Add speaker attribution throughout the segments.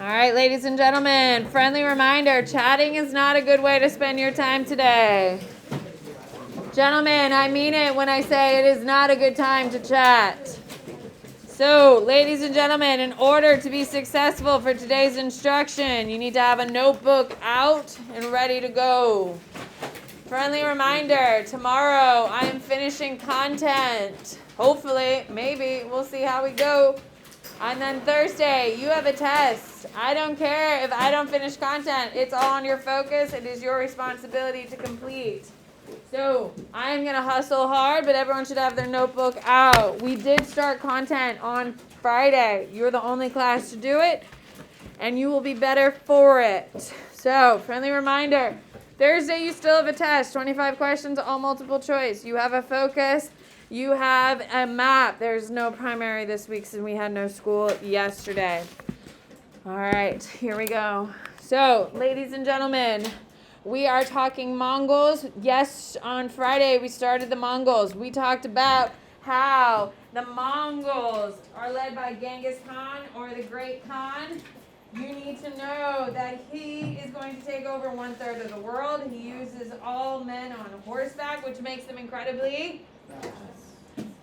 Speaker 1: All right, ladies and gentlemen, friendly reminder, chatting is not a good way to spend your time today. Gentlemen, I mean it when I say it is not a good time to chat. So, ladies and gentlemen, in order to be successful for today's instruction, you need to have a notebook out and ready to go. Friendly reminder, tomorrow I am finishing content. Hopefully, maybe, we'll see how we go. And then Thursday, you have a test. I don't care if I don't finish content. It's all on your focus. It is your responsibility to complete. So I'm going to hustle hard, but everyone should have their notebook out. We did start content on Friday. You're the only class to do it, and you will be better for it. So, friendly reminder, Thursday you still have a test. 25 questions, all multiple choice. You have a focus. You have a map. There's no primary this week since we had no school yesterday. All right, here we go. So, ladies and gentlemen, we are talking Mongols. Yes, on Friday we started the Mongols. We talked about how the Mongols are led by Genghis Khan, or the Great Khan. You need to know that he is going to take over 1/3 of the world. He uses all men on horseback, which makes them incredibly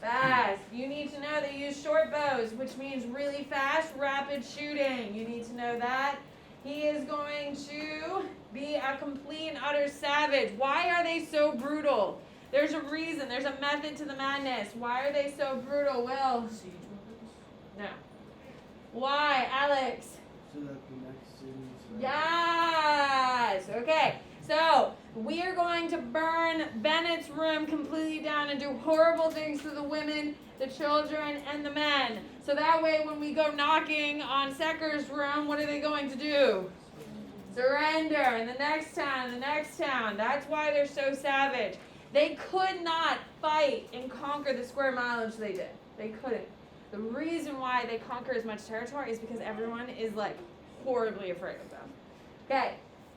Speaker 1: fast. You need to know they use short bows, which means really fast, rapid shooting. You need to know that. He is going to be a complete and utter savage. Why are they so brutal? There's a reason. There's a method to the madness. Why are they so brutal, Will? No. Why, Alex?
Speaker 2: So that the next cities.
Speaker 1: Yes. Okay. So we are going to burn Bennett's room completely down and do horrible things to the women, the children, and the men. So that way when we go knocking on Secker's room, what are they going to do? Surrender. And the next town, the next town. That's why they're so savage. They could not fight and conquer the square mileage they did. They couldn't. The reason why they conquer as much territory is because everyone is like horribly afraid of them. Okay.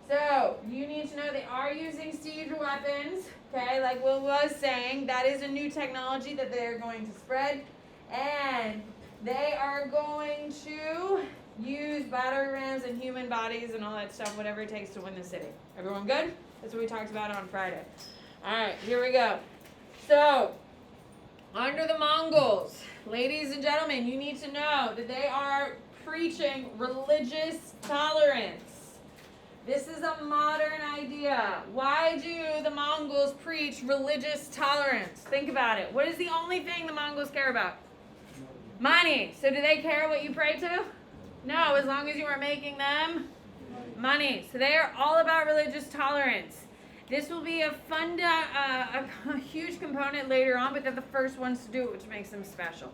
Speaker 1: So, you need to know they are using siege weapons, okay, like Will was saying. That is a new technology that they are going to spread. And they are going to use battery rams and human bodies and all that stuff, whatever it takes to win the city. Everyone good? That's what we talked about on Friday. All right, here we go. So, under the Mongols, ladies and gentlemen, you need to know that they are preaching religious tolerance. This is a modern idea. Why do the Mongols preach religious tolerance? Think about it. What is the only thing the Mongols care about? Money. So do they care what you pray to? No, as long as you are making them money. So they are all about religious tolerance. This will be a huge component later on, but they're the first ones to do it, which makes them special.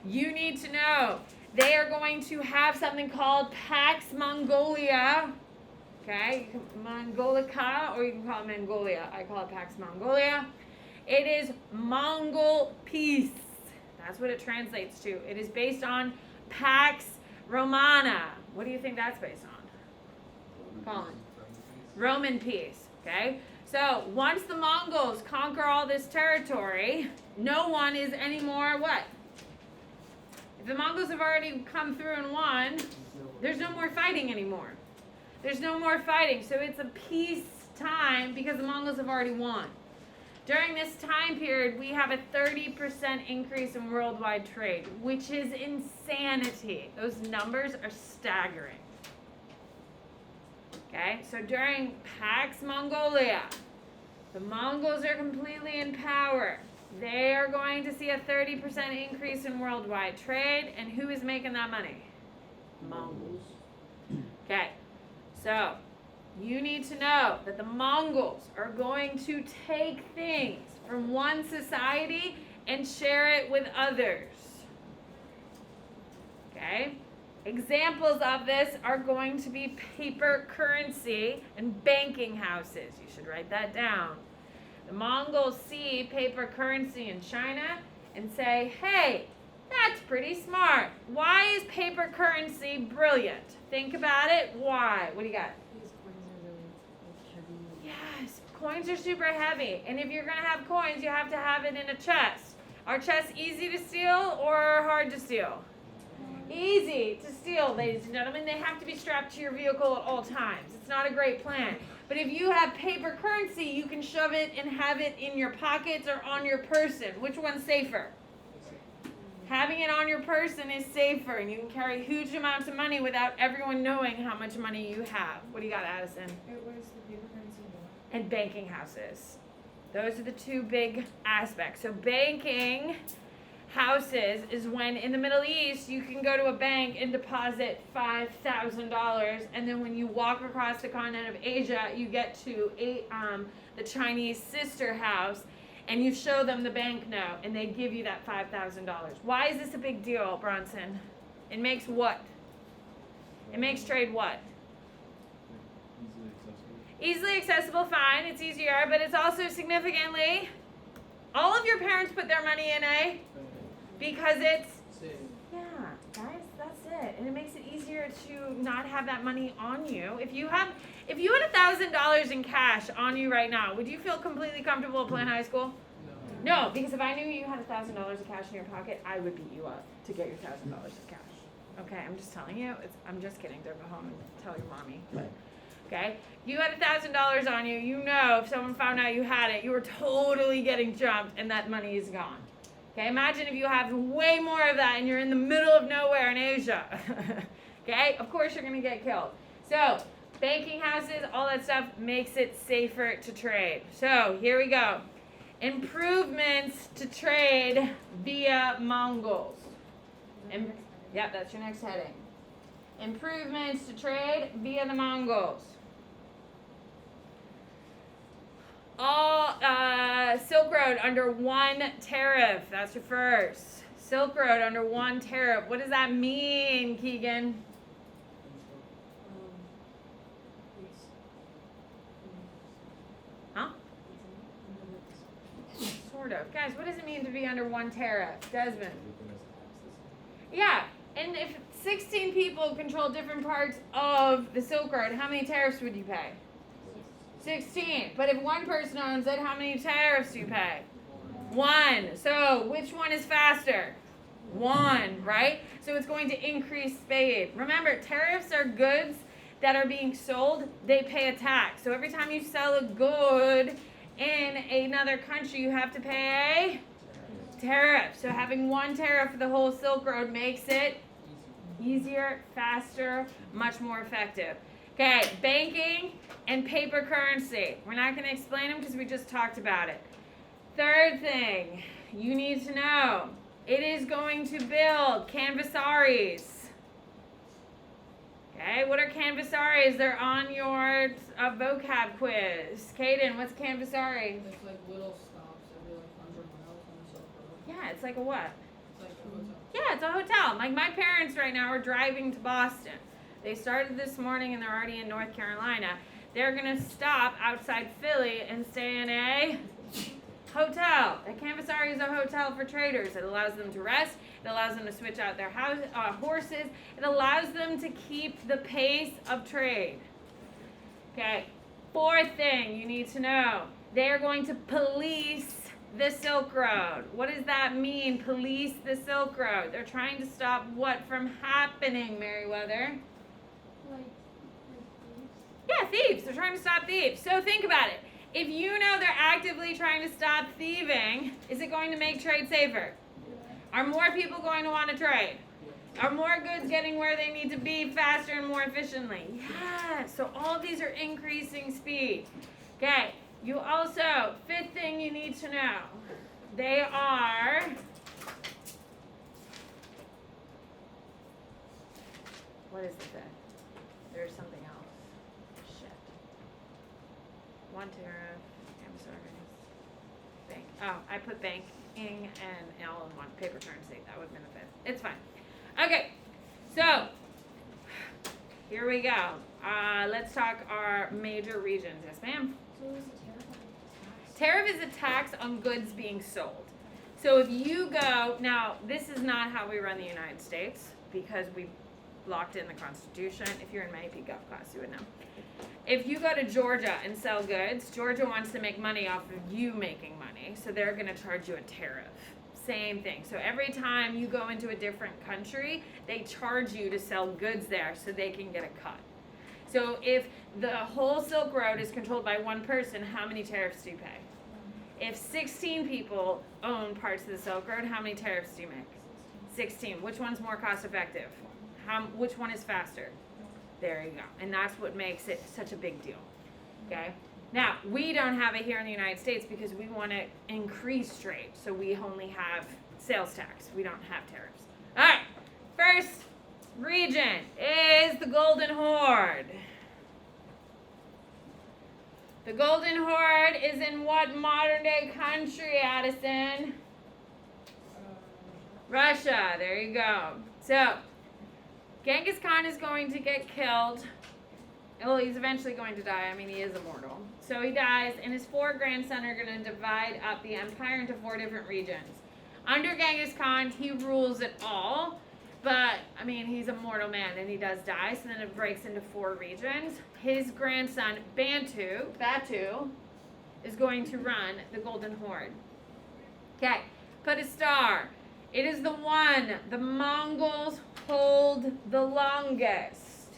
Speaker 1: You need to know they are going to have something called Pax Mongolia. Okay, Mongolica, or you can call it Mongolia. I call it Pax Mongolia. It is Mongol peace. That's what it translates to. It is based on Pax Romana. What do you think that's based on? Colin. Roman peace. Okay, so once the Mongols conquer all this territory, no one is anymore what? If the Mongols have already come through and won, there's no more fighting anymore. There's no more fighting, so it's a peace time because the Mongols have already won. During this time period, we have a 30% increase in worldwide trade, which is insanity. Those numbers are staggering. Okay, so during Pax Mongolia, the Mongols are completely in power. They are going to see a 30% increase in worldwide trade, and who is making that money? Mongols. Okay. So, you need to know that the Mongols are going to take things from one society and share it with others. Okay? Examples of this are going to be paper currency and banking houses. You should write that down. The Mongols see paper currency in China and say, hey, that's pretty smart. Why is paper currency brilliant? Think about it. Why? What do you got?
Speaker 3: These coins are really heavy.
Speaker 1: Yes, coins are super heavy. And if you're going to have coins, you have to have it in a chest. Are chests easy to steal or hard to steal? Easy to steal, ladies and gentlemen. They have to be strapped to your vehicle at all times. It's not a great plan. But if you have paper currency, you can shove it and have it in your pockets or on your person. Which one's safer? Having it on your person is safer, and you can carry huge amounts of money without everyone knowing how much money you have. What do you got, Addison?
Speaker 3: Where's the paper currency more?
Speaker 1: And banking houses. Those are the two big aspects. So banking houses is when in the Middle East you can go to a bank and deposit $5,000, and then when you walk across the continent of Asia, you get to the Chinese sister house, and you show them the banknote, and they give you that $5,000. Why is this a big deal, Bronson? It makes what? It makes trade what? Easily accessible, fine, it's easier, but it's also significantly, all of your parents put their money in a, because it's, yeah, guys, that's it. And it makes it easier to not have that money on you. If you had $1,000 in cash on you right now, would you feel completely comfortable playing high school? No, because if I knew you had $1,000 of cash in your pocket, I would beat you up to get your $1,000 of cash. Okay, I'm just telling you. I'm just kidding. Don't go home and tell your mommy. Okay, you had $1,000 on you. You know, if someone found out you had it, you were totally getting jumped, and that money is gone. Okay, imagine if you have way more of that and you're in the middle of nowhere in Asia. Okay, of course you're going to get killed. So, banking houses, all that stuff makes it safer to trade. So, here we go. Improvements to trade via Mongols. Yep, that's your next heading. Improvements to trade via the Mongols. All Silk Road under one tariff. That's your first. Silk Road under one tariff. What does that mean, Keegan? Huh? Sort of. Guys, what does it mean to be under one tariff? Desmond. Yeah, and if 16 people control different parts of the Silk Road, how many tariffs would you pay? 16. But if one person owns it, how many tariffs do you pay? 1. So which one is faster? 1, right? So it's going to increase speed. Remember, tariffs are goods that are being sold. They pay a tax. So every time you sell a good in another country, you have to pay a tariff. So having one tariff for the whole Silk Road makes it easier, faster, much more effective. Okay, banking and paper currency. We're not going to explain them because we just talked about it. Third thing you need to know, it is going to build canvassaries. Okay, what are canvassaries? They're on your vocab quiz. Kaden, what's canvassari?
Speaker 4: It's like little stops every like 100 miles on the Silk Road.
Speaker 1: Yeah, it's like a what?
Speaker 4: It's like a hotel.
Speaker 1: Yeah, it's a hotel. Like my parents right now are driving to Boston. They started this morning and they're already in North Carolina. They're going to stop outside Philly and stay in a hotel. A canvassari is a hotel for traders. It allows them to rest. It allows them to switch out their horses. It allows them to keep the pace of trade. Okay. Fourth thing you need to know. They are going to police the Silk Road. What does that mean, police the Silk Road? They're trying to stop what from happening, Meriwether?
Speaker 3: Like thieves?
Speaker 1: Yeah, thieves. They're trying to stop thieves. So think about it. If you know they're actively trying to stop thieving, is it going to make trade safer? Are more people going to want to trade? Are more goods getting where they need to be faster and more efficiently? Yeah. So all of these are increasing speed. Okay. You also, fifth thing you need to know, they are what is the fifth? There's something else. Shit. One tariff, bank. Oh, I put banking and all in one. Paper currency. That would have been the fifth. It's fine. Okay. So, here we go. Let's talk our major regions. Yes, ma'am?
Speaker 3: So is a tariff like a tax?
Speaker 1: Tariff is a tax on goods being sold. So if you go, now this is not how we run the United States because we locked in the Constitution. If you're in my AP Gov class, you would know. If you go to Georgia and sell goods, Georgia wants to make money off of you making money, so they're going to charge you a tariff. same thing. So every time you go into a different country, they charge you to sell goods there so they can get a cut. So if the whole Silk Road is controlled by one person, how many tariffs do you pay? If 16 people own parts of the Silk Road, how many tariffs do you make? 16. Which one's more cost effective? Which one is faster? There you go. And that's what makes it such a big deal. Okay? Now, we don't have it here in the United States because we want to increase trade. So we only have sales tax. We don't have tariffs. All right. First region is the Golden Horde. The Golden Horde is in what modern day country, Addison? Russia. There you go. So, Genghis Khan is going to get killed. Well, he's eventually going to die. I mean, he is immortal. So he dies, and his 4 grandsons are going to divide up the empire into 4 different regions. Under Genghis Khan, he rules it all. But, I mean, he's a mortal man, and he does die, so then it breaks into 4 regions. His grandson, Batu, is going to run the Golden Horde. Okay, put a star. It is the one the Mongols hold the longest.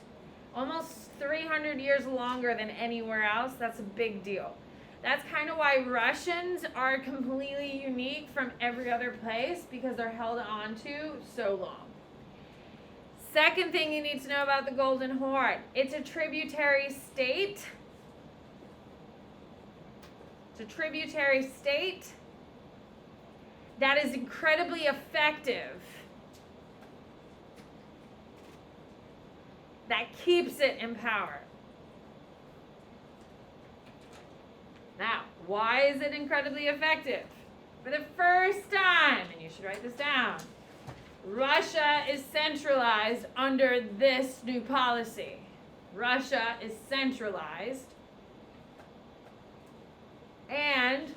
Speaker 1: Almost 300 years longer than anywhere else. That's a big deal. That's kind of why Russians are completely unique from every other place, because they're held on to so long. Second thing you need to know about the Golden Horde. It's a tributary state. It's a tributary state that is incredibly effective. That keeps it in power. Now, why is it incredibly effective? For the first time, and you should write this down, Russia is centralized under this new policy. Russia is centralized. And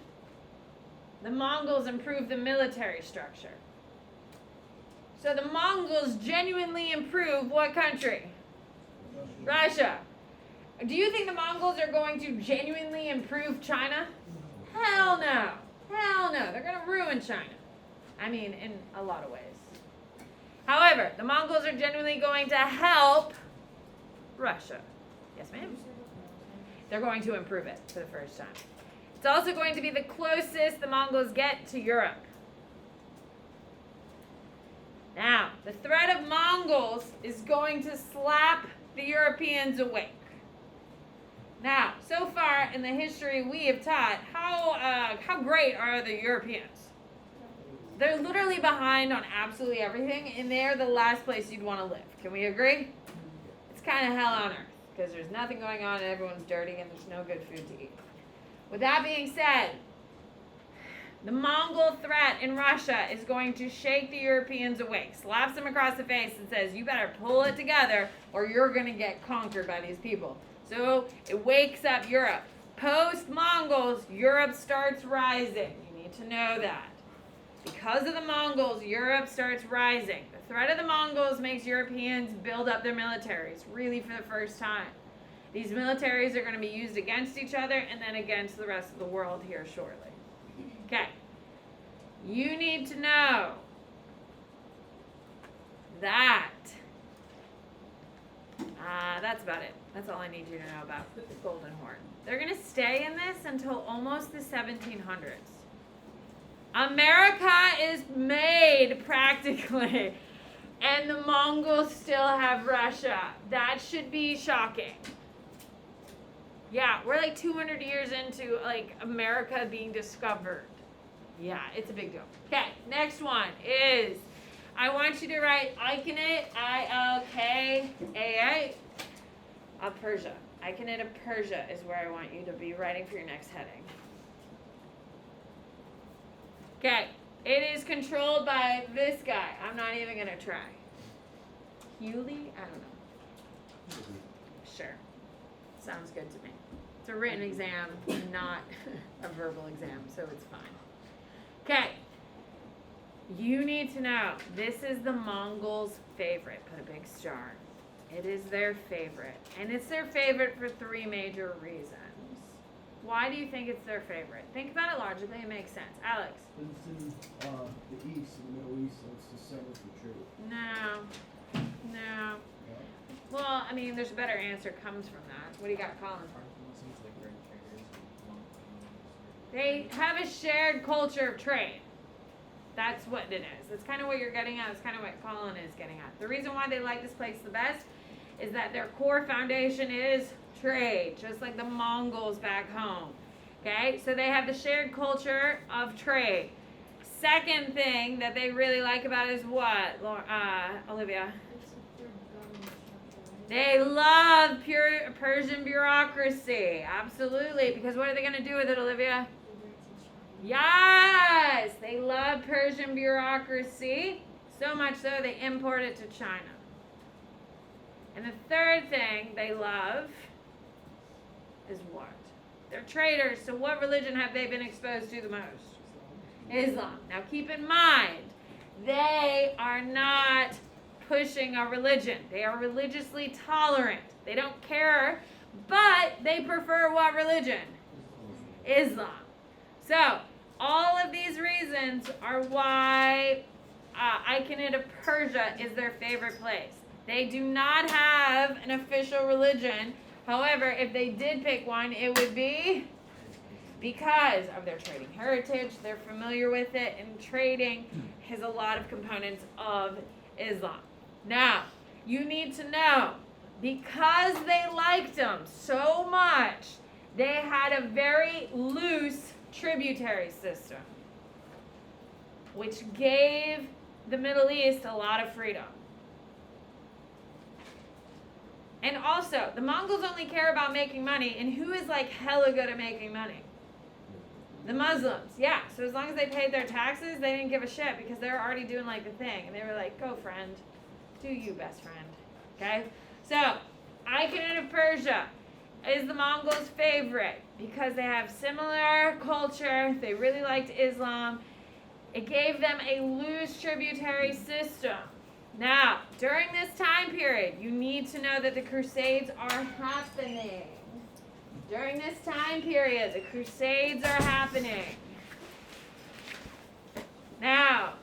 Speaker 1: the Mongols improved the military structure. So the Mongols genuinely improve what country? Russia. Do you think the Mongols are going to genuinely improve China? Hell no. Hell no. They're going to ruin China. I mean, in a lot of ways. However, the Mongols are genuinely going to help Russia. Yes, ma'am? They're going to improve it for the first time. It's also going to be the closest the Mongols get to Europe. Now, the threat of Mongols is going to slap the Europeans awake. Now, so far in the history we have taught, how great are the Europeans? They're literally behind on absolutely everything, and they're the last place you'd want to live. Can we agree? It's kind of hell on earth, because there's nothing going on, and everyone's dirty, and there's no good food to eat. With that being said, the Mongol threat in Russia is going to shake the Europeans awake, slaps them across the face, and says, you better pull it together, or you're going to get conquered by these people. So it wakes up Europe. Post-Mongols, Europe starts rising. You need to know that. Because of the Mongols, Europe starts rising. The threat of the Mongols makes Europeans build up their militaries, really for the first time. These militaries are going to be used against each other and then against the rest of the world here shortly. Okay. You need to know that. That's about it. That's all I need you to know about the Golden Horde. They're going to stay in this until almost the 1700s. America is made practically, and the Mongols still have Russia. That should be shocking. Yeah, we're like 200 years into like America being discovered. Yeah, it's a big deal. Okay, next one is, I want you to write Ilkhanate, I-L-K-A-A, of Persia. Ilkhanate of Persia is where I want you to be writing for your next heading. Okay, it is controlled by this guy. I'm not even going to try. Hewley? I don't know. Sure. Sounds good to me. It's a written exam, not a verbal exam, so it's fine. Okay. You need to know, this is the Mongols' favorite. Put a big star. It is their favorite. And it's their favorite for 3 major reasons. Why do you think it's their favorite? Think about it logically. It makes sense. Alex?
Speaker 2: It's in the East, in the Middle East, so it's the center for trade.
Speaker 1: No. No.
Speaker 2: Yeah.
Speaker 1: Well, I mean, there's a better answer comes from that. What do you got, Colin? They have a shared culture of trade. That's what it is. That's kind of what you're getting at. It's kind of what Colin is getting at. The reason why they like this place the best is that their core foundation is trade, just like the Mongols back home. Okay, so they have the shared culture of trade. Second thing that they really like about it is what, Olivia?
Speaker 3: It's their government structure.
Speaker 1: They love Persian bureaucracy. Absolutely. Because what are they going to do with it, Olivia? Yes! They love Persian bureaucracy. So much so they import it to China. And the third thing they love is what? They're traders. So what religion have they been exposed to the most? Islam. Now keep in mind, they are not pushing a religion. They are religiously tolerant. They don't care, but they prefer what religion? Islam. So all of these reasons are why Achaemenid of Persia is their favorite place. They do not have an official religion. However, if they did pick one, it would be because of their trading heritage. They're familiar with it, and trading has a lot of components of Islam. Now, you need to know, because they liked them so much, they had a very loose tributary system, which gave the Middle East a lot of freedom. And also, the Mongols only care about making money, and who is like hella good at making money? The Muslims. Yeah, so as long as they paid their taxes, they didn't give a shit because they were already doing like the thing. And they were like, go friend, do you best friend. Okay? So, Achaemenid of Persia is the Mongols' favorite because they have similar culture. They really liked Islam. It gave them a loose tributary system. Now, during this time period, you need to know that the Crusades are happening. During this time period, the Crusades are happening. Now,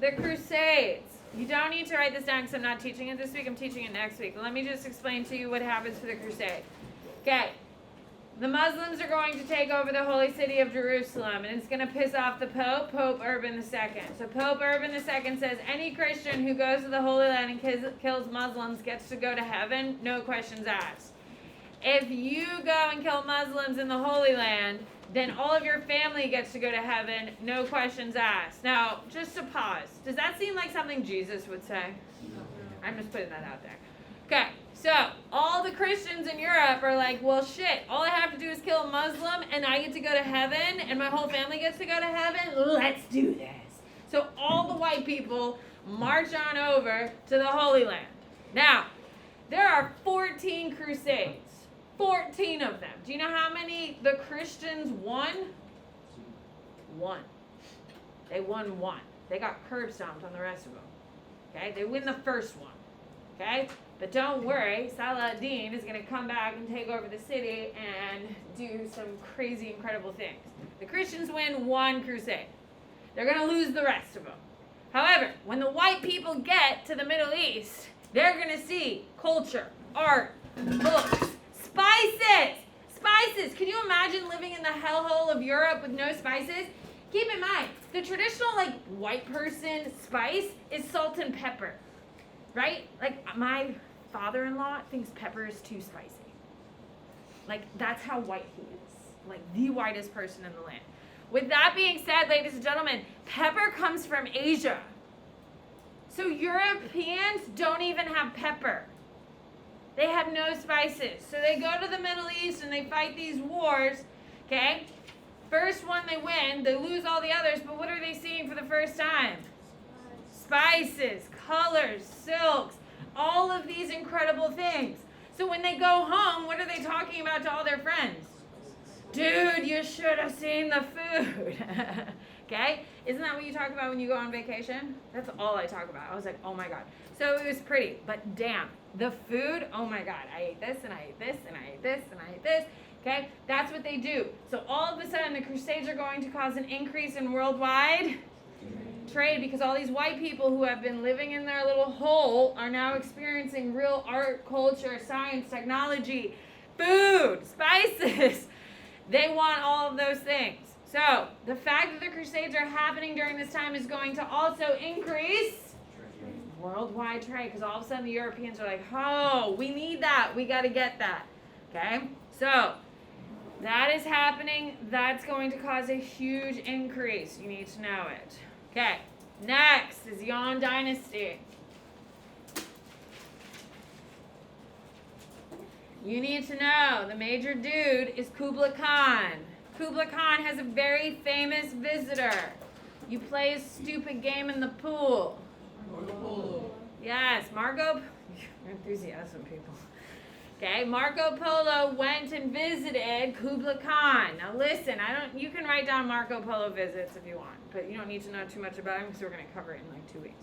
Speaker 1: the Crusades. You don't need to write this down because I'm not teaching it this week. I'm teaching it next week. Let me just explain to you what happens for the Crusade. Okay. The Muslims are going to take over the holy city of Jerusalem, and it's going to piss off the Pope, Pope Urban II. So Pope Urban II says any Christian who goes to the Holy Land and kills Muslims gets to go to heaven, no questions asked. If you go and kill Muslims in the Holy Land, then all of your family gets to go to heaven, no questions asked. Now, just to pause, does that seem like something Jesus would say? I'm just putting that out there. Okay, so all the Christians in Europe are like, well, shit, all I have to do is kill a Muslim and I get to go to heaven and my whole family gets to go to heaven? Let's do this. So all the white people march on over to the Holy Land. Now, there are 14 crusades. 14 of them. Do you know how many the Christians won? One. They won one. They got curb stomped on the rest of them. Okay? They win the first one. Okay? But don't worry, Saladin is going to come back and take over the city and do some crazy, incredible things. The Christians win one crusade. They're going to lose the rest of them. However, when the white people get to the Middle East, they're going to see culture, art, books, spices. Spices. Can you imagine living in the hellhole of Europe with no spices? Keep in mind, the traditional, white person spice is salt and pepper. Right? My father-in-law thinks pepper is too spicy. That's how white he is. The whitest person in the land. With that being said, ladies and gentlemen, pepper comes from Asia. So Europeans don't even have pepper. They have no spices. So they go to the Middle East and they fight these wars. Okay? First one they win, they lose all the others, but what are they seeing for the first time? Spices, colors, silks, all of these incredible things. So when they go home, what are they talking about to all their friends? Dude, you should have seen the food. Okay? Isn't that what you talk about when you go on vacation? That's all I talk about. I was like, oh my God. So it was pretty, but damn, the food, oh my God, I ate this and I ate this and I ate this and I ate this. Okay? That's what they do. So all of a sudden, the Crusades are going to cause an increase in worldwide trade because all these white people who have been living in their little hole are now experiencing real art, culture, science, technology, food, spices. They want all of those things. So the fact that the Crusades are happening during this time is going to also increase worldwide trade because all of a sudden the Europeans are like, oh, we need that. We got to get that. Okay? So that is happening. That's going to cause a huge increase. You need to know it. Okay, next is Yuan Dynasty. You need to know the major dude is Kublai Khan. Kublai Khan has a very famous visitor. You play a stupid game in the pool.
Speaker 2: Marco Polo.
Speaker 1: Yes, Marco. Enthusiasm, people. Okay, Marco Polo went and visited Kublai Khan. Now listen, you can write down Marco Polo visits if you want, but you don't need to know too much about him because we're going to cover it in like 2 weeks.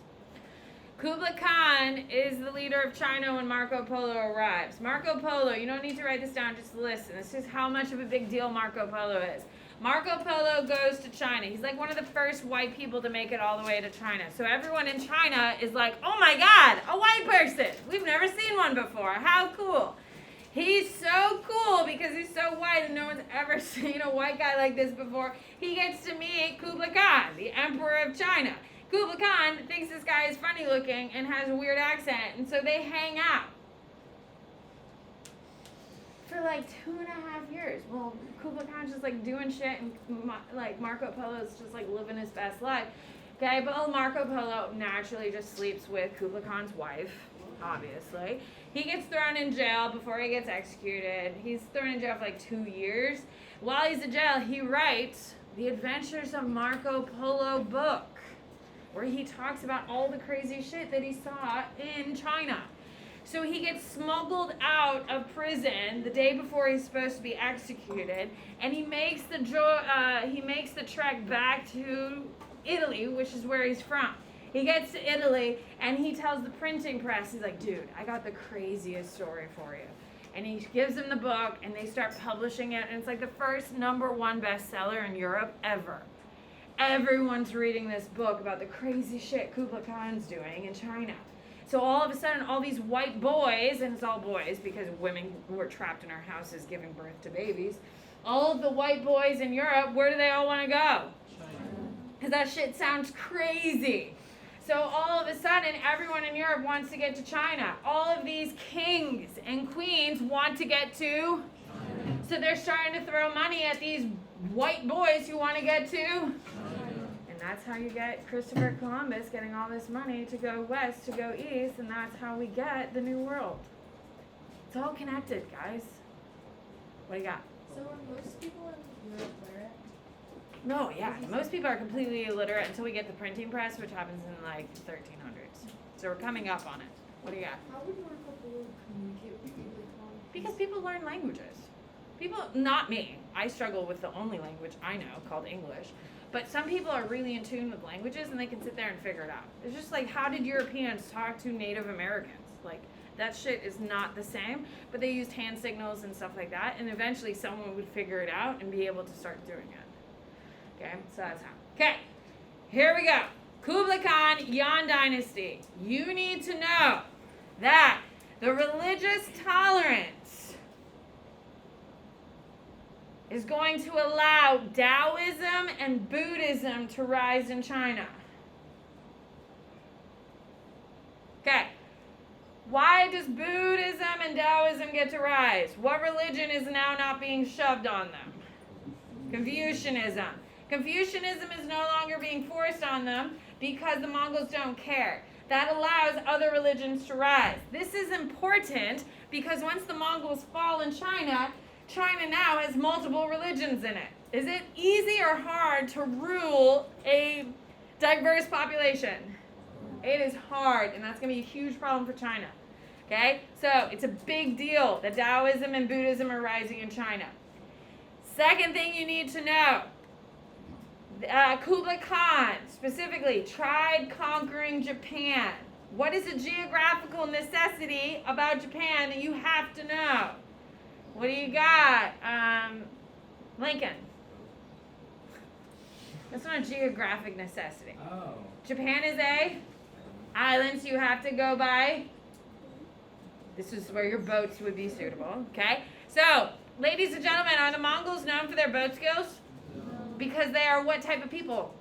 Speaker 1: Kublai Khan is the leader of China when Marco Polo arrives. Marco Polo, you don't need to write this down, just listen. This is how much of a big deal Marco Polo is. Marco Polo goes to China. He's like one of the first white people to make it all the way to China. So everyone in China is like, oh my God, a white person. We've never seen one before. How cool. He's so cool because he's so white and no one's ever seen a white guy like this before. He gets to meet Kublai Khan, the emperor of China. Kublai Khan thinks this guy is funny looking and has a weird accent, and so they hang out for like 2.5 years. Well, Kublai Khan's just like doing shit, and like Marco Polo's just like living his best life. Okay, but Marco Polo naturally just sleeps with Kublai Khan's wife, obviously. He gets thrown in jail before he gets executed. He's thrown in jail for like 2 years. While he's in jail, he writes The Adventures of Marco Polo book, where he talks about all the crazy shit that he saw in China. So he gets smuggled out of prison the day before he's supposed to be executed, and he makes the trek back to Italy, which is where he's from. He gets to Italy, and he tells the printing press, he's like, dude, I got the craziest story for you. And he gives them the book, and they start publishing it, and it's like the first #1 bestseller in Europe ever. Everyone's reading this book about the crazy shit Kublai Khan's doing in China. So all of a sudden, all these white boys, and it's all boys because women were trapped in our houses giving birth to babies, all of the white boys in Europe, where do they all want to go? Because that shit sounds crazy. So all of a sudden, everyone in Europe wants to get to China. All of these kings and queens want to get to China. So they're starting to throw money at these white boys who want to get to China. And that's how you get Christopher Columbus getting all this money to go west, to go east, and that's how we get the New World. It's all connected, guys. What do you got?
Speaker 3: So are most people in Europe literate?
Speaker 1: No, yeah. Most people are completely illiterate until we get the printing press, which happens in like 1300s. So we're coming up on it. What do you got?
Speaker 3: How would Marco Polo communicate with people?
Speaker 1: Because people learn languages. People, not me. I struggle with the only language I know, called English. But some people are really in tune with languages and they can sit there and figure it out. It's just like, how did Europeans talk to Native Americans? Like, that shit is not the same. But they used hand signals and stuff like that. And eventually someone would figure it out and be able to start doing it. Okay, so that's how. Okay, here we go. Kublai Khan, Yuan Dynasty. You need to know that the religious tolerance is going to allow Taoism and Buddhism to rise in China. Okay, why does Buddhism and Taoism get to rise? What religion is now not being shoved on them? Confucianism. Confucianism is no longer being forced on them because the Mongols don't care. That allows other religions to rise. This is important because once the Mongols fall in China, China now has multiple religions in it. Is it easy or hard to rule a diverse population? It is hard, and that's going to be a huge problem for China. Okay? So it's a big deal that Taoism and Buddhism are rising in China. Second thing you need to know. Kublai Khan specifically tried conquering Japan. What is a geographical necessity about Japan that you have to know? What do you got? Lincoln. That's not a geographic necessity.
Speaker 2: Oh.
Speaker 1: Japan is a island, so you have to go by. This is where your boats would be suitable. Okay? So, ladies and gentlemen, are the Mongols known for their boat skills? Because they are what type of people?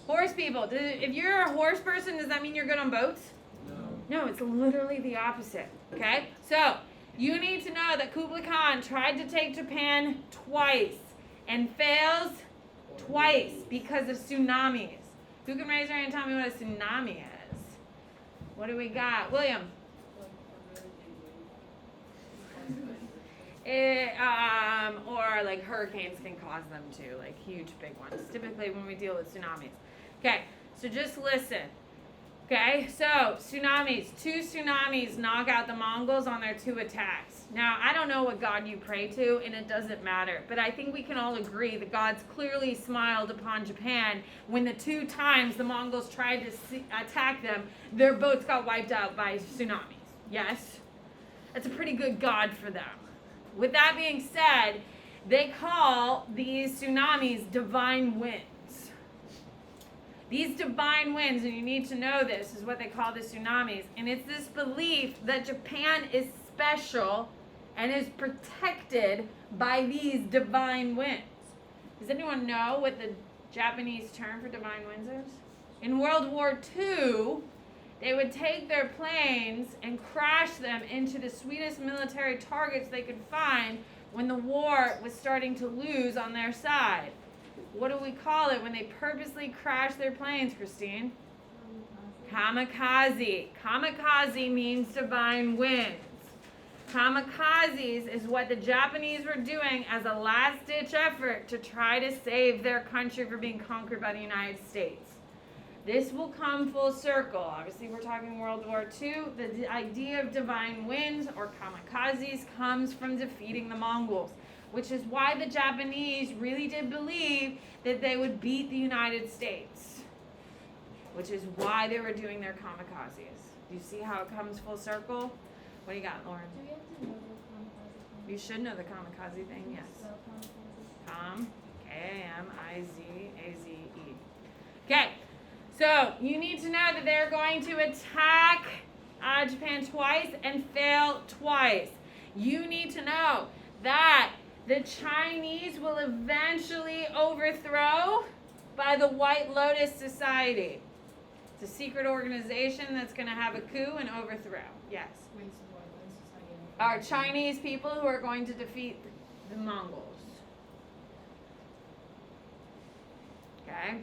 Speaker 1: Horse people. If you're a horse person, does that mean you're good on boats? No, it's literally the opposite. Okay? So, you need to know that Kublai Khan tried to take Japan twice and fails twice because of tsunamis. Who can raise their hand and tell me what a tsunami is? What do we got? William. Or like hurricanes can cause them too, like huge big ones. Typically when we deal with tsunamis. Okay, so just listen. Okay, so tsunamis. 2 tsunamis knock out the Mongols on their 2 attacks. Now, I don't know what God you pray to, and it doesn't matter. But I think we can all agree that God's clearly smiled upon Japan when the 2 times the Mongols tried to attack them, their boats got wiped out by tsunamis. Yes? That's a pretty good God for them. With that being said, they call these tsunamis divine winds. These divine winds, and you need to know this, is what they call the tsunamis. And it's this belief that Japan is special and is protected by these divine winds. Does anyone know what the Japanese term for divine winds is? In World War II, they would take their planes and crash them into the sweetest military targets they could find when the war was starting to lose on their side. What do we call it when they purposely crash their planes, Christine? Kamikaze. Kamikaze means divine winds. Kamikazes is what the Japanese were doing as a last-ditch effort to try to save their country from being conquered by the United States. This will come full circle. Obviously, we're talking World War II. The idea of divine winds or kamikazes comes from defeating the Mongols, which is why the Japanese really did believe that they would beat the United States, which is why they were doing their kamikazes. Do you see how it comes full circle? What do you got, Lauren?
Speaker 3: Do we have to know the kamikaze thing?
Speaker 1: You should know the kamikaze thing, yes.
Speaker 3: Spell kamikaze?
Speaker 1: K-A-M-I-Z-A-Z-E. Okay, so you need to know that they're going to attack Japan twice and fail twice. You need to know that the Chinese will eventually overthrow by the White Lotus Society. It's a secret organization that's going to have a coup and overthrow. Yes. Are Chinese people who are going to defeat the Mongols. Okay?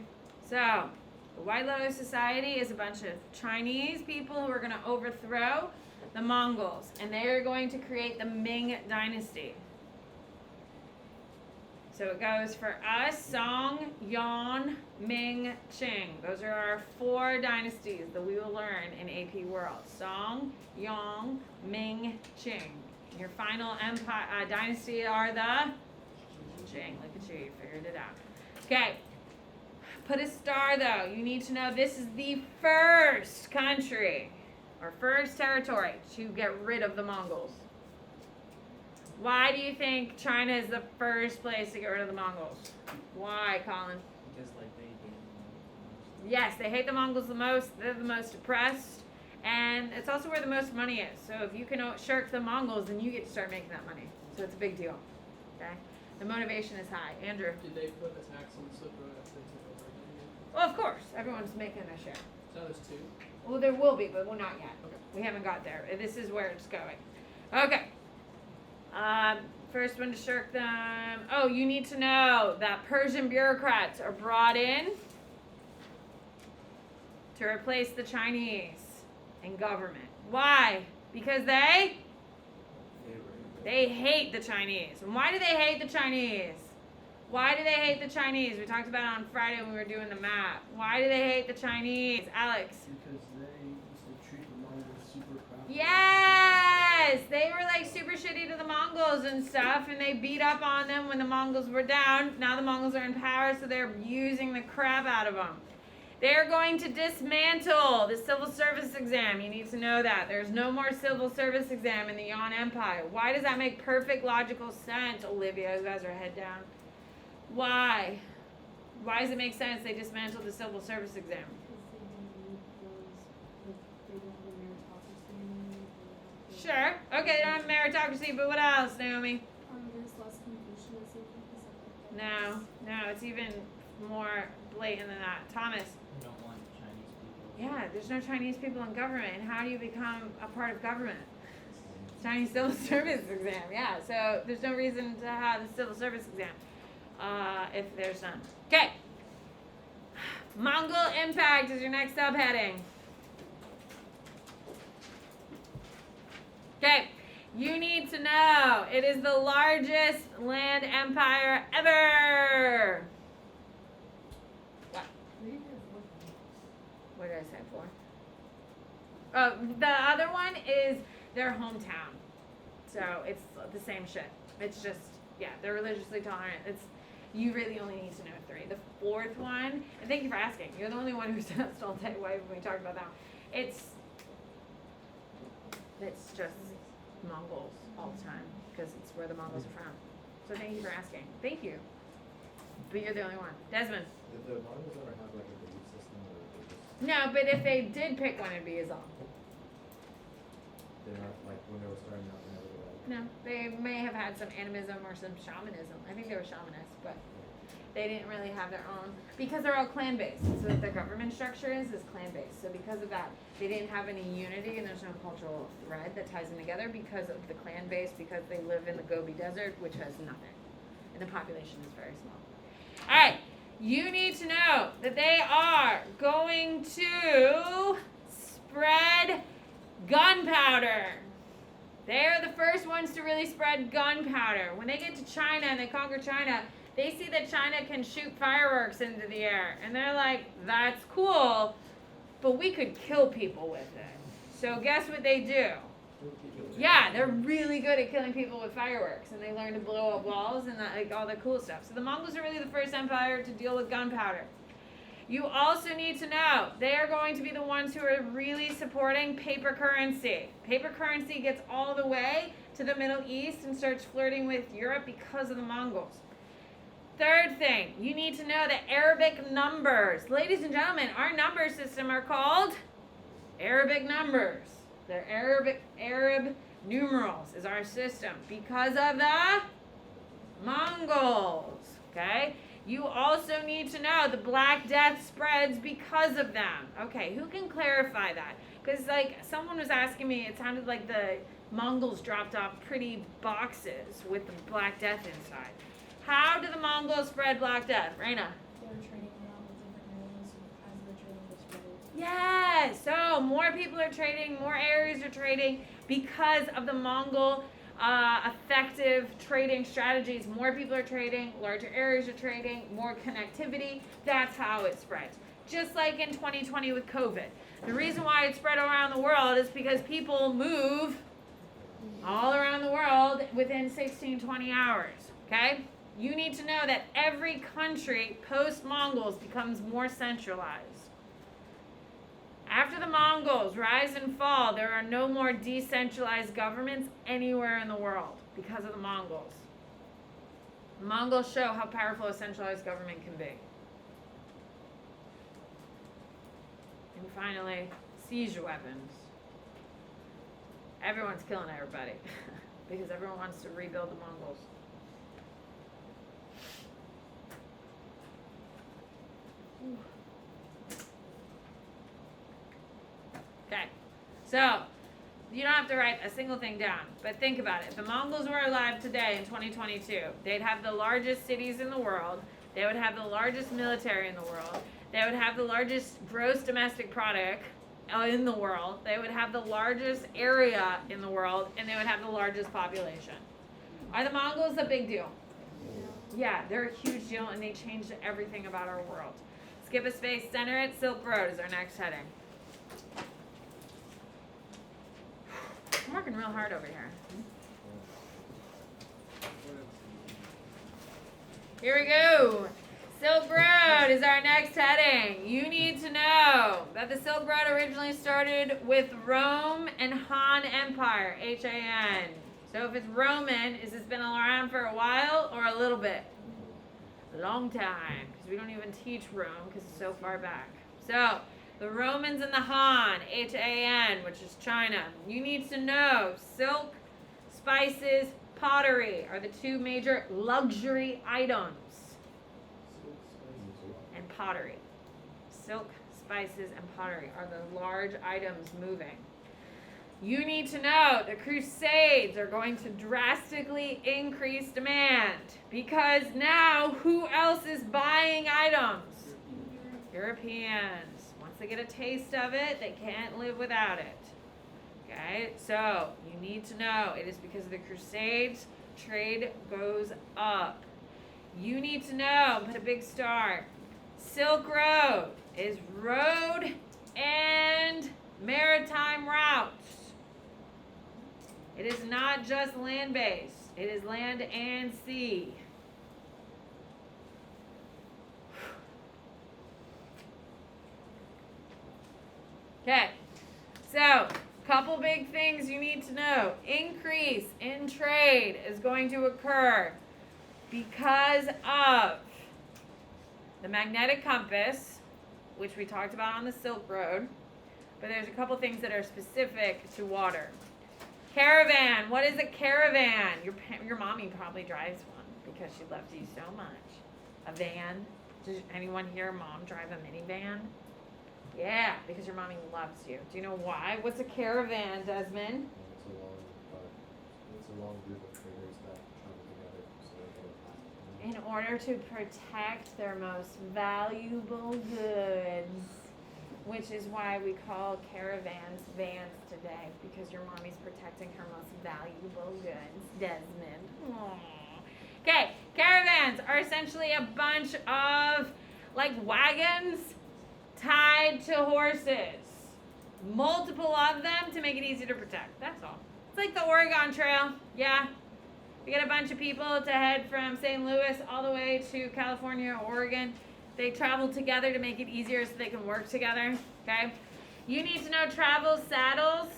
Speaker 1: So, the White Lotus Society is a bunch of Chinese people who are going to overthrow the Mongols. And they are going to create the Ming Dynasty. So it goes for us, Song, Yuan, Ming, Qing. Those are our 4 dynasties that we will learn in AP World. Song, Yuan, Ming, Qing. Your final empire dynasty are the Qing. Look at you, you figured it out. Okay, put a star though. You need to know this is the first country or first territory to get rid of the Mongols. Why do you think China is the first place to get rid of the Mongols? Why, Colin?
Speaker 5: Because like they hate them.
Speaker 1: Yes, they hate the Mongols the most. They're the most oppressed. And it's also where the most money is. So if you can shirk the Mongols, then you get to start making that money. So it's a big deal. Okay? The motivation is high. Andrew?
Speaker 6: Did they put a tax on the Silk Road after they took over again?
Speaker 1: Well, of course. Everyone's making their share.
Speaker 6: So there's 2.
Speaker 1: Well, there will be, but we're not yet.
Speaker 6: Okay.
Speaker 1: We haven't got there. This is where it's going. Okay. First one to shirk them. Oh, you need to know that Persian bureaucrats are brought in to replace the Chinese in government. Why? Because they hate the Chinese. And why do they hate the Chinese? Why do they hate the Chinese? We talked about it on Friday when we were doing the map. Why do they hate the Chinese? Alex?
Speaker 2: Because they used to treat the Mongols super crappy.
Speaker 1: Yes! They were like super shitty to the Mongols. Mongols and stuff, and they beat up on them when the Mongols were down. Now the Mongols are in power, so they're using the crap out of them. They're going to dismantle the civil service exam. You need to know that. There's no more civil service exam in the Yuan Empire. Why does that make perfect logical sense, Olivia, who has her head down? Why? Why does it make sense they dismantled the civil service exam? Sure. Okay, they don't have meritocracy, but what else, Naomi?
Speaker 3: There's less Confucianism because of like
Speaker 1: No, it's even more blatant than that. Thomas.
Speaker 5: We don't want Chinese people.
Speaker 1: Yeah, there's no Chinese people in government. And how do you become a part of government? Chinese civil service exam. Yeah, so there's no reason to have the civil service exam if there's none. Okay. Mongol impact is your next subheading. Okay, you need to know it is the largest land empire ever. What? What did I say for? Oh, the other one is their hometown. So it's the same shit. It's just, yeah, they're religiously tolerant. You really only need to know 3. The 4th one, and thank you for asking. You're the only one who's asked all day why we talked about that. It's just Mongols all the time because it's where the Mongols are from. So thank you for asking. Thank you. But you're the only one. Desmond.
Speaker 7: Did the Mongols ever have like a belief system or they just
Speaker 1: No, but if they did pick one, it'd be Islam.
Speaker 7: they're not like when they were starting out they never did that?
Speaker 1: No, they may have had some animism or some shamanism. I think they were shamanists, but they didn't really have their own because they're all clan based. So the government structure is clan based. So because of that, they didn't have any unity and there's no cultural thread that ties them together because of the clan base. Because they live in the Gobi Desert, which has nothing, and the population is very small. All right, you need to know that they are going to spread gunpowder. They're the first ones to really spread gunpowder. When they get to China and they conquer China, they see that China can shoot fireworks into the air. And they're like, that's cool, but we could kill people with it. So guess what they do? Yeah, they're really good at killing people with fireworks. And they learn to blow up walls and like all the cool stuff. So the Mongols are really the first empire to deal with gunpowder. You also need to know they are going to be the ones who are really supporting paper currency. Paper currency gets all the way to the Middle East and starts flirting with Europe because of the Mongols. Third thing, you need to know that Arabic numbers. Ladies and gentlemen, our number system are called Arabic numbers. They're Arab numerals is our system because of the Mongols. Okay? You also need to know the Black Death spreads because of them. Okay, who can clarify that? Because like someone was asking me, it sounded like the Mongols dropped off pretty boxes with the Black Death inside. How do the Mongols spread Black Death? Raina?
Speaker 3: they're trading around with different areas as the trading was spread.
Speaker 1: Yes. So more people are trading, more areas are trading because of the Mongol effective trading strategies. More people are trading, larger areas are trading, more connectivity. That's how it spreads. Just like in 2020 with COVID. The reason why it spread around the world is because people move all around the world within 16, 20 hours. Okay? You need to know that every country post-Mongols becomes more centralized. After the Mongols rise and fall, there are no more decentralized governments anywhere in the world because of the Mongols. The Mongols show how powerful a centralized government can be. And finally, seizure weapons. Everyone's killing everybody because everyone wants to rebuild the Mongols. Okay, so you don't have to write a single thing down, but think about it. If the Mongols were alive today in 2022, they'd have the largest cities in the world, they would have the largest military in the world, they would have the largest gross domestic product in the world, they would have the largest area in the world, and they would have the largest population. Are the Mongols a big deal? Yeah, they're a huge deal, and they changed everything about our world. Skip a space, center it, Silk Road is our next heading. I'm working real hard over here. Here we go. Silk Road is our next heading. You need to know that the Silk Road originally started with Rome and Han Empire, H-A-N. So if it's Roman, is this been around for a while or a little bit? A long time, because we don't even teach Rome because it's so far back. So the Romans and the Han, H-A-N, which is China. You need to know silk, spices, pottery are the two major luxury items. And pottery. Silk, spices, and pottery are the large items moving. You need to know the Crusades are going to drastically increase demand because now who else is buying items? Europeans. Once they get a taste of it, they can't live without it. Okay, so you need to know it is because of the Crusades, trade goes up. You need to know, put a big star. Silk Road is road and maritime routes. It is not just land-based. It is land and sea. Okay, so couple big things you need to know. Increase in trade is going to occur because of the magnetic compass, which we talked about on the Silk Road, but there's a couple things that are specific to water. Caravan. What is a caravan? Your mommy probably drives one because she loves you so much. A van. Does anyone here mom drive a minivan? Yeah, because your mommy loves you. Do you know why? What's a caravan, Desmond?
Speaker 7: It's a long group of traders that travel together so they go past.
Speaker 1: In order to protect their most valuable goods, which is why we call caravans vans today, because your mommy's protecting her most valuable goods, Desmond. Aww. Okay, caravans are essentially a bunch of like wagons tied to horses. Multiple of them to make it easy to protect. That's all. It's like the Oregon Trail. Yeah. We get a bunch of people to head from St. Louis all the way to California or Oregon. They travel together to make it easier so they can work together. Okay. You need to know travel saddles.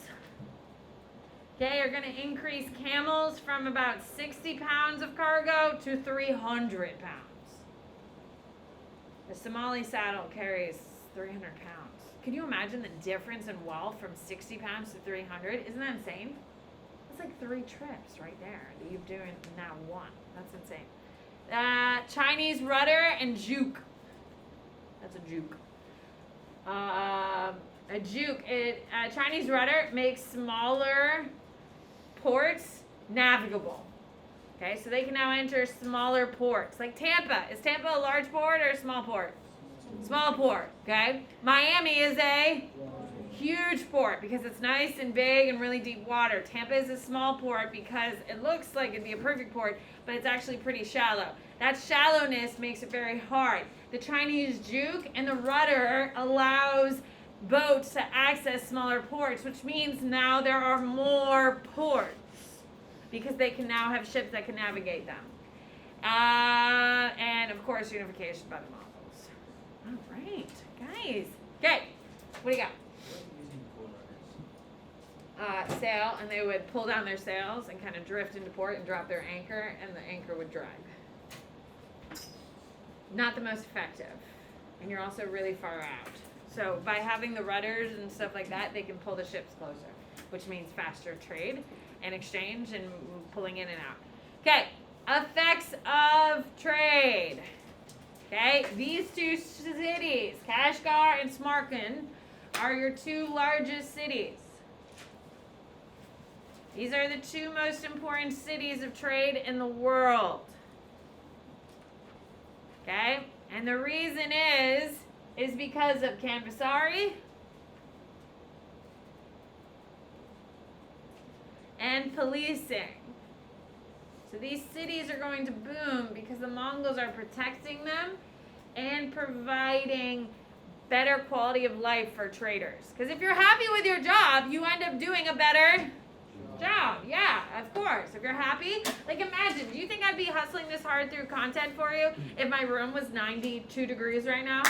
Speaker 1: Okay, are going to increase camels from about 60 pounds of cargo to 300 pounds. The Somali saddle carries 300 pounds. Can you imagine the difference in wealth from 60 pounds to 300? Isn't that insane? That's like 3 trips right there that you're doing now one. That's insane. Chinese rudder and juke. That's a juke. A juke. A Chinese rudder makes smaller ports navigable. Okay, so they can now enter smaller ports. Like Tampa. Is Tampa a large port or a small port? Small port, okay? Miami is a huge port because it's nice and big and really deep water. Tampa is a small port because it looks like it'd be a perfect port, but it's actually pretty shallow. That shallowness makes it very hard. The Chinese juke and the rudder allows boats to access smaller ports, which means now there are more ports because they can now have ships that can navigate them. And of course, unification by the Mongols. All right, guys. Okay, what do you got? Sail, and they would pull down their sails and kind of drift into port and drop their anchor, and the anchor would drag. Not the most effective, and you're also really far out. So by having the rudders and stuff like that, they can pull the ships closer, which means faster trade and exchange and pulling in and out. Okay, effects of trade. Okay, these two cities, Kashgar and Samarkand, are your 2 largest cities. These are the 2 most important cities of trade in the world. Okay, and the reason is because of Cambasari and policing. So these cities are going to boom because the Mongols are protecting them and providing better quality of life for traders. Because if you're happy with your job, you end up doing a better job. Yeah, of course. If you're happy, like imagine, do you think I'd be hustling this hard through content for you if my room was 92 degrees right now?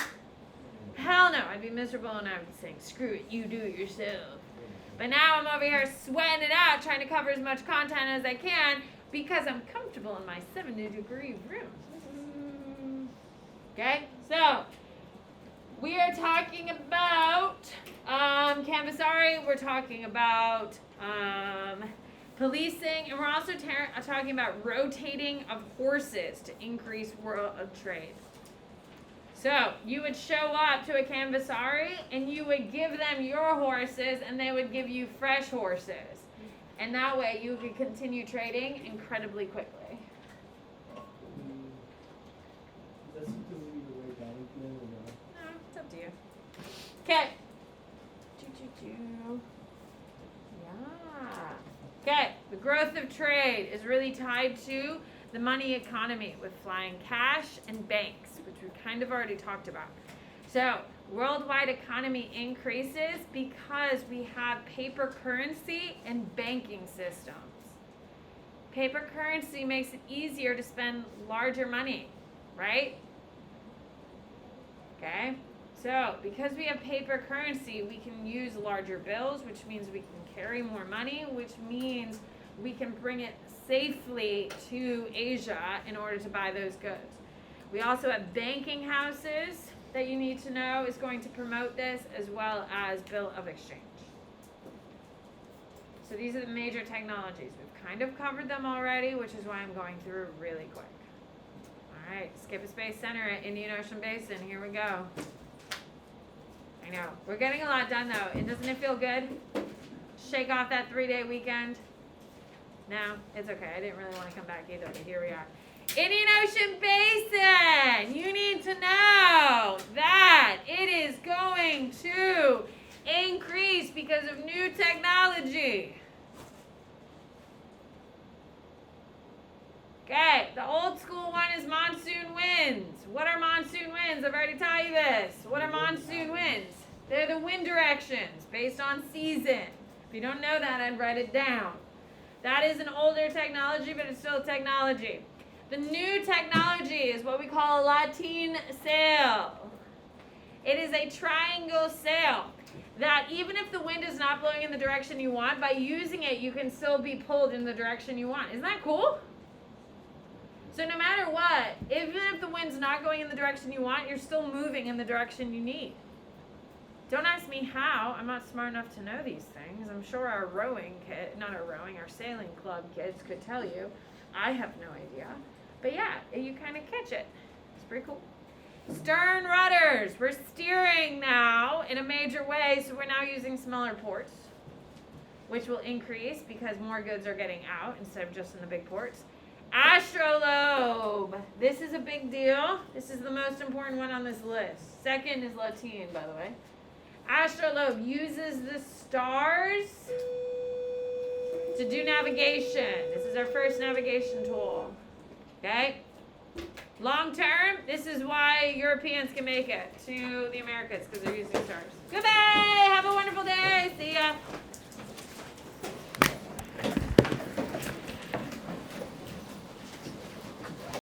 Speaker 1: Hell no, I'd be miserable and I'd be saying, screw it, you do it yourself. But now I'm over here sweating it out, trying to cover as much content as I can because I'm comfortable in my 70-degree room. Okay, so we are talking about Canvasari, we're talking about policing, and we're also talking about rotating of horses to increase world of trade. So you would show up to a Canvasari and you would give them your horses and they would give you fresh horses. And that way you could continue trading incredibly quickly.
Speaker 2: Is that something we need to write down again or not?
Speaker 1: No, it's up to you. Okay. Yeah. Okay, the growth of trade is really tied to the money economy with flying cash and banks, which we kind of already talked about. So, worldwide economy increases because we have paper currency and banking systems. Paper currency makes it easier to spend larger money, right? Okay? So, because we have paper currency, we can use larger bills, which means we can carry more money, which means we can bring it safely to Asia in order to buy those goods. We also have banking houses that you need to know is going to promote this, as well as bill of exchange. So these are the major technologies. We've kind of covered them already, which is why I'm going through really quick. All right, Skip a Space Center at Indian Ocean Basin. Here we go. I know. We're getting a lot done, though. And doesn't it feel good? Shake off that 3-day weekend. No, it's okay. I didn't really want to come back either, but here we are. Indian Ocean Basin. You need to know that it is going to increase because of new technology. Okay, the old school one is monsoon winds. What are monsoon winds? I've already taught you this. What are monsoon winds? They're the wind directions based on season. If you don't know that, I'd write it down. That is an older technology, but it's still technology. The new technology is what we call a lateen sail. It is a triangle sail that even if the wind is not blowing in the direction you want, by using it, you can still be pulled in the direction you want. Isn't that cool? So no matter what, even if the wind's not going in the direction you want, you're still moving in the direction you need. Don't ask me how. I'm not smart enough to know these things. I'm sure our our sailing club kids could tell you. I have no idea. But yeah, you kind of catch it. It's pretty cool. Stern rudders. We're steering now in a major way, so we're now using smaller ports, which will increase because more goods are getting out instead of just in the big ports. Astrolabe. This is a big deal. This is the most important one on this list. Second is lateen, by the way. Astrolabe uses the stars to do navigation. This is our first navigation tool. Okay? Long term, this is why Europeans can make it to the Americas, because they're using stars.